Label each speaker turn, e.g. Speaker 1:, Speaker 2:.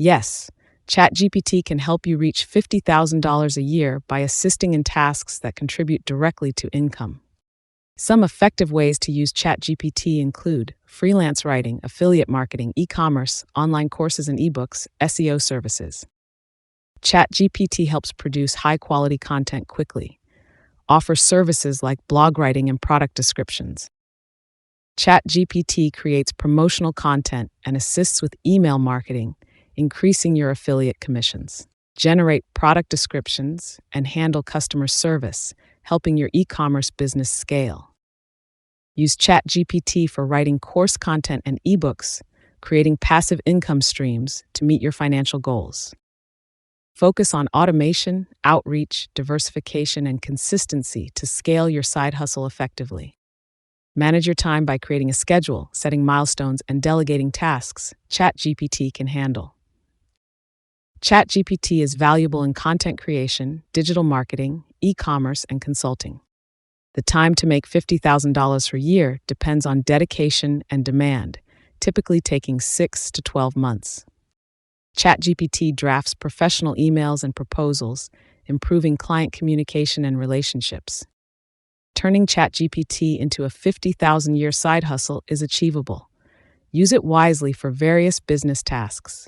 Speaker 1: Yes, ChatGPT can help you reach $50,000 a year by assisting in tasks that contribute directly to income. Some effective ways to use ChatGPT include freelance writing, affiliate marketing, e commerce, online courses and ebooks, SEO services. ChatGPT helps produce high quality content quickly, offers services like blog writing and product descriptions. ChatGPT creates promotional content and assists with email marketing, increasing your affiliate commissions. Generate product descriptions and handle customer service, helping your e commerce business scale. Use ChatGPT for writing course content and ebooks, creating passive income streams to meet your financial goals. Focus on automation, outreach, diversification, and consistency to scale your side hustle effectively. Manage your time by creating a schedule, setting milestones, and delegating tasks ChatGPT can handle. ChatGPT is valuable in content creation, digital marketing, e commerce, and consulting. The time to make $50,000 per year depends on dedication and demand, typically taking 6 to 12 months. ChatGPT drafts professional emails and proposals, improving client communication and relationships. Turning ChatGPT into a 50,000-year side hustle is achievable. Use it wisely for various business tasks.